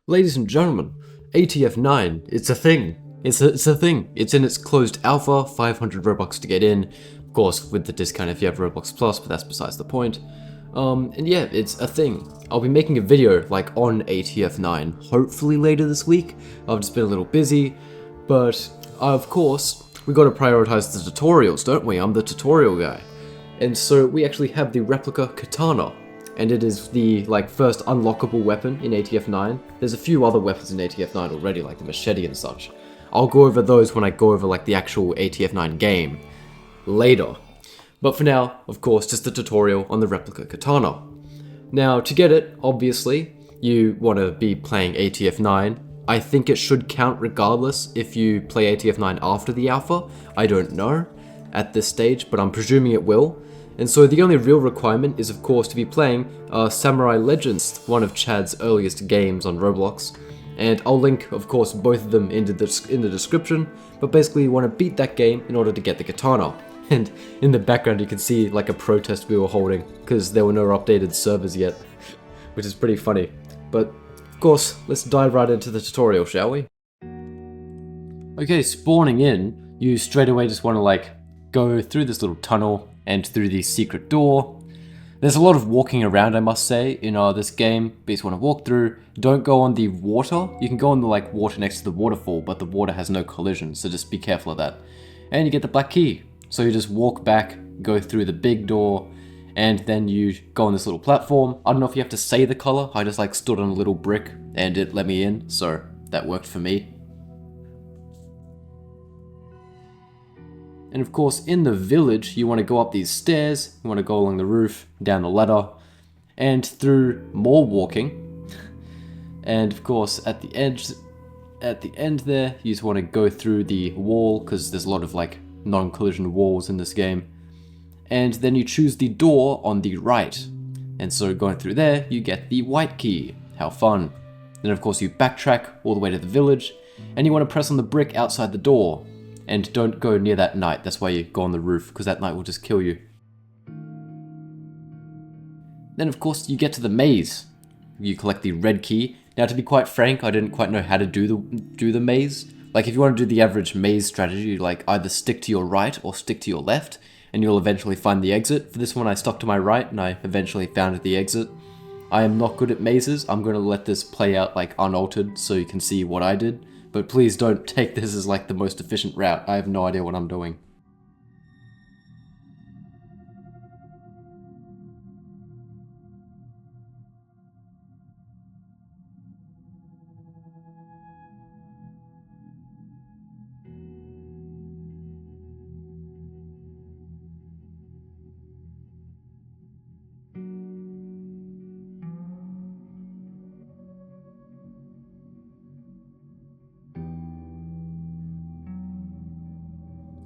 Ladies and gentlemen, ATF9, it's a thing. It's a thing. It's in its closed alpha, 500 Robux to get in. Of course, with the discount if you have Robux Plus, but that's besides the point. And yeah, it's a thing. I'll be making a video like on ATF9, hopefully later this week. I've just been a little busy, but of course, we gotta prioritize the tutorials, don't we? I'm the tutorial guy. And so we actually have the Replica Katana, and it is the first unlockable weapon in ATF9. There's a few other weapons in ATF9 already, like the machete and such. I'll go over those when I go over the actual ATF9 game later. But for now, of course, just a tutorial on the Replica Katana. Now, to get it, obviously, you want to be playing ATF9. I think it should count regardless if you play ATF9 after the alpha. I don't know at this stage, but I'm presuming it will. And so the only real requirement is, of course, to be playing Samuri Legend, one of Chad's earliest games on Roblox. And I'll link, of course, both of them in the description, but basically you want to beat that game in order to get the katana. And in the background you can see like a protest we were holding, because there were no updated servers yet, which is pretty funny. But, of course, let's dive right into the tutorial, shall we? Okay, spawning in, you straight away just want to go through this little tunnel and through the secret door. There's a lot of walking around, I must say, in this game, but you just want to walk through. Don't go on the water. You can go on the water next to the waterfall, but the water has no collision, so just be careful of that. And you get the black key. So you just walk back, go through the big door, and then you go on this little platform. I don't know if you have to say the color. I just stood on a little brick and it let me in, so that worked for me. And of course, in the village, you want to go up these stairs, you want to go along the roof, down the ladder, and through more walking. And of course, at the end there, you just want to go through the wall, because there's a lot of non-collision walls in this game. And then you choose the door on the right. And so going through there, you get the white key. How fun. Then of course you backtrack all the way to the village, and you want to press on the brick outside the door. And don't go near that knight, that's why you go on the roof, because that knight will just kill you. Then of course you get to the maze. You collect the red key. Now to be quite frank, I didn't quite know how to do the maze. If you want to do the average maze strategy, you either stick to your right or stick to your left, and you'll eventually find the exit. For this one I stuck to my right, and I eventually found the exit. I am not good at mazes. I'm going to let this play out unaltered so you can see what I did. But please don't take this as the most efficient route. I have no idea what I'm doing.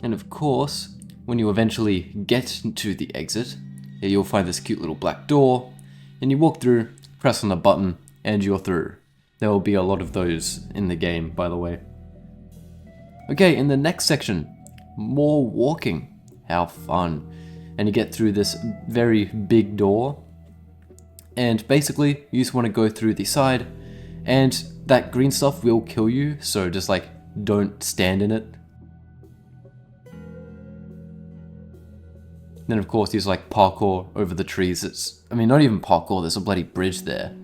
And of course, when you eventually get to the exit, you'll find this cute little black door, and you walk through, press on the button, and you're through. There will be a lot of those in the game, by the way. Okay, in the next section, more walking. How fun. And you get through this very big door, and basically, you just want to go through the side, and that green stuff will kill you, so just don't stand in it. Then of course there's parkour over the trees. Not even parkour, there's a bloody bridge there.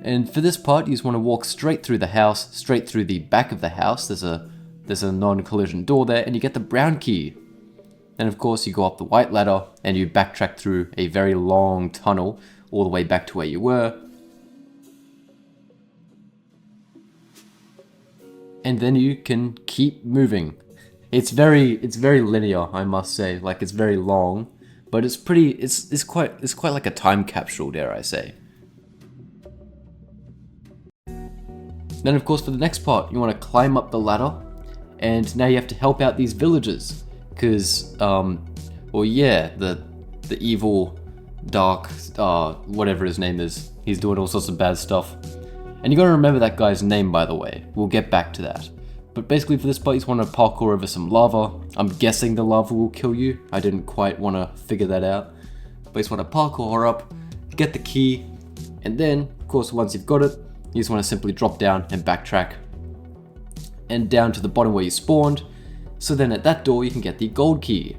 And for this part you just want to walk straight through the house, straight through the back of the house. There's a non-collision door there, and you get the brown key. Then of course you go up the white ladder and you backtrack through a very long tunnel all the way back to where you were. And then you can keep moving. It's very linear, I must say. It's very long, but it's quite like a time capsule, dare I say. Then of course for the next part, you want to climb up the ladder, and now you have to help out these villagers, because well yeah, the evil dark whatever his name is, he's doing all sorts of bad stuff. And you gotta remember that guy's name, by the way. We'll get back to that. But basically for this part, you just want to parkour over some lava. I'm guessing the lava will kill you. I didn't quite want to figure that out. But you just want to parkour up, get the key, and then, of course, once you've got it, you just want to simply drop down and backtrack and down to the bottom where you spawned. So then at that door you can get the gold key.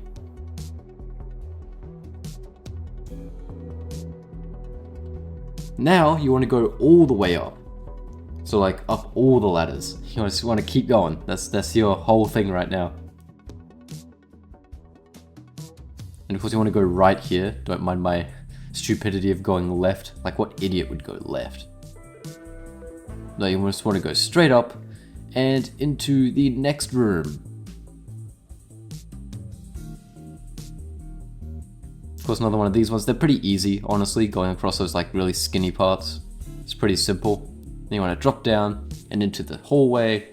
Now you want to go all the way up. So like up all the ladders. You just want to keep going. That's your whole thing right now. And of course you want to go right here. Don't mind my stupidity of going left. Like what idiot would go left? No, you just want to go straight up and into the next room. Of course, another one of these ones. They're pretty easy, honestly, going across those like really skinny parts. It's pretty simple. Then you want to drop down and into the hallway,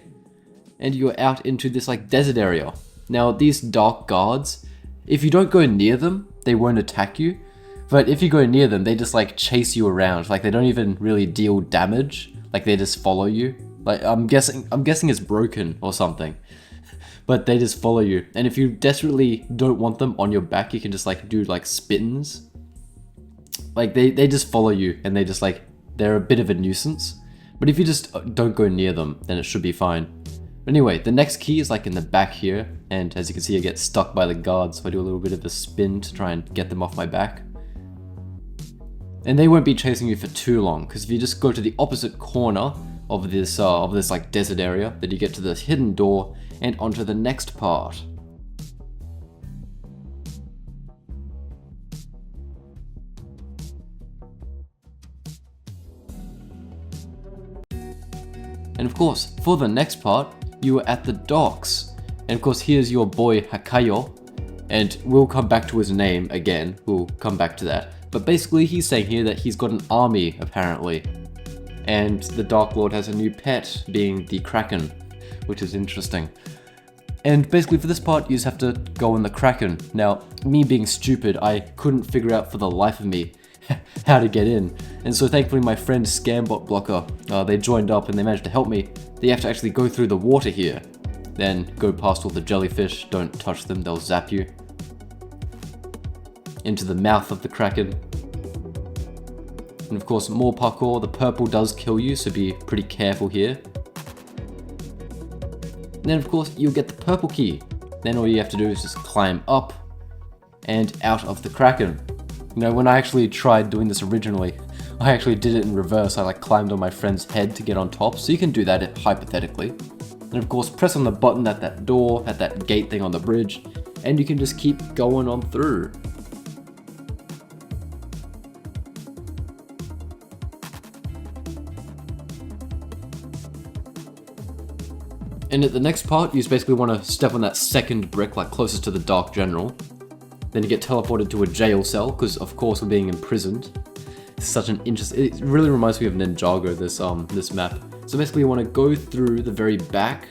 and you're out into this like desert area. Now these dark guards, if you don't go near them, they won't attack you. But if you go near them, they just like chase you around. Like they don't even really deal damage. Like they just follow you. Like I'm guessing it's broken or something. But they just follow you. And if you desperately don't want them on your back, you can just like do like spins. Like they just follow you, and they're a bit of a nuisance. But if you just don't go near them, then it should be fine. Anyway, the next key is like in the back here, and as you can see I get stuck by the guards, so I do a little bit of a spin to try and get them off my back. And they won't be chasing you for too long, because if you just go to the opposite corner of this like desert area, then you get to the hidden door and onto the next part. And of course, for the next part, you are at the docks. And of course, here's your boy Hakayo, and we'll come back to his name again. We'll come back to that. But basically, he's saying here that he's got an army, apparently. And the Dark Lord has a new pet, being the Kraken, which is interesting. And basically for this part, you just have to go in the Kraken. Now, me being stupid, I couldn't figure out for the life of me how to get in. And so thankfully my friend Scambot Blocker, they joined up and they managed to help me. You have to actually go through the water here. Then go past all the jellyfish, don't touch them, they'll zap you. Into the mouth of the Kraken. And of course more parkour, the purple does kill you, so be pretty careful here. And then of course you'll get the purple key. Then all you have to do is just climb up and out of the Kraken. You know, when I actually tried doing this originally, I actually did it in reverse. I like climbed on my friend's head to get on top, so you can do that hypothetically. And of course press on the button at that door, at that gate thing on the bridge, and you can just keep going on through. And at the next part, you just basically want to step on that second brick, like closest to the Dark General. Then you get teleported to a jail cell, because of course we're being imprisoned. It's such an interesting, it really reminds me of Ninjago, this map. So basically you want to go through the very back,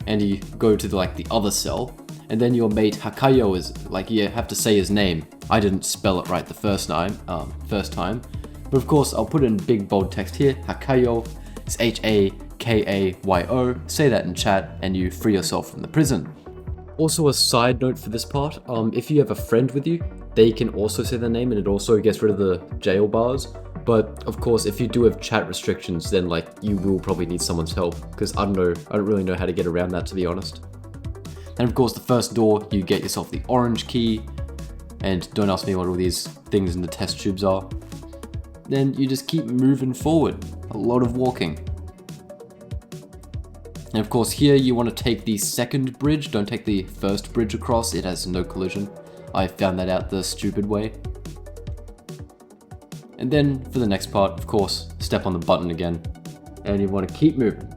and you go to the other cell, and then your mate Hakayo is, you have to say his name. I didn't spell it right the first time, but of course I'll put it in big bold text here. Hakayo is Hakayo. Say that in chat, and you free yourself from the prison. Also, a side note for this part, if you have a friend with you, they can also say their name, and it also gets rid of the jail bars. But of course, if you do have chat restrictions, then you will probably need someone's help, because I don't really know how to get around that, to be honest. And of course, the first door, you get yourself the orange key, and don't ask me what all these things in the test tubes are. Then you just keep moving forward, a lot of walking. And of course here you want to take the second bridge, don't take the first bridge across, it has no collision. I found that out the stupid way. And then for the next part, of course, step on the button again, and you want to keep moving.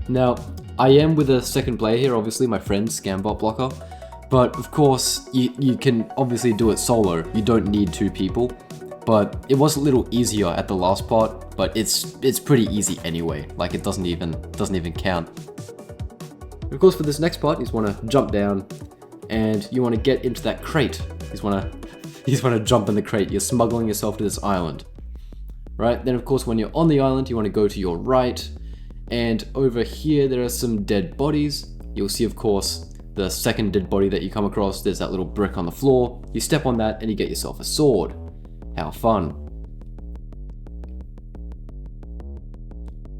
Now, I am with a second player here, obviously my friend Scambot Blocker, but of course you can obviously do it solo, you don't need two people. But it was a little easier at the last part, but it's pretty easy anyway. It doesn't even count. Of course, for this next part, you just want to jump down, and you want to get into that crate. You just want to jump in the crate. You're smuggling yourself to this island, right? Then, of course, when you're on the island, you want to go to your right, and over here there are some dead bodies. You'll see, of course, the second dead body that you come across. There's that little brick on the floor. You step on that, and you get yourself a sword. How fun.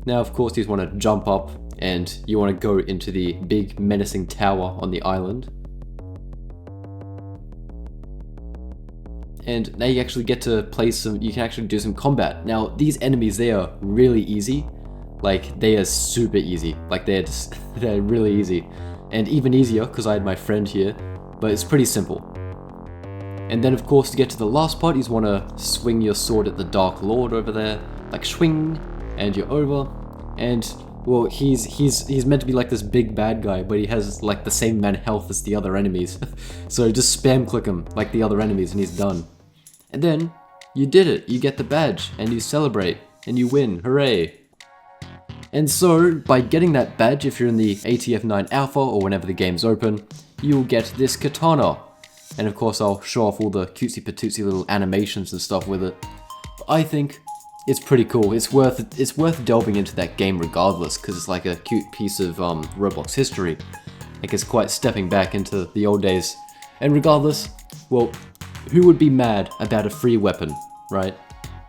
Now, of course, you want to jump up and you want to go into the big menacing tower on the island. And now you actually get to play you can actually do some combat. Now, these enemies, they are really easy. Like, they are super easy. Like, they're really easy. And even easier, because I had my friend here, but it's pretty simple. And then, of course, to get to the last part, you just want to swing your sword at the Dark Lord over there. Like, swing, and you're over. And, well, he's meant to be like this big bad guy, but he has, like, the same amount of health as the other enemies. So just spam click him, like the other enemies, and he's done. And then, you did it. You get the badge, and you celebrate, and you win. Hooray! And so, by getting that badge, if you're in the ATF9 Alpha, or whenever the game's open, you'll get this katana. And of course, I'll show off all the cutesy patootsy little animations and stuff with it. But I think it's pretty cool. It's worth delving into that game regardless, because it's like a cute piece of Roblox history. Like, it's quite stepping back into the old days. And regardless, well, who would be mad about a free weapon, right?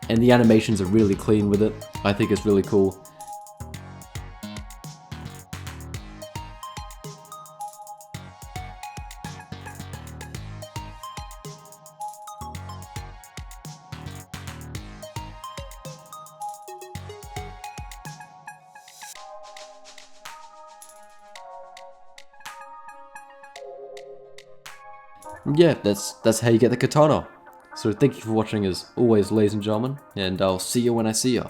And the animations are really clean with it. I think it's really cool. Yeah, that's how you get the katana. So thank you for watching as always, ladies and gentlemen, and I'll see you when I see ya.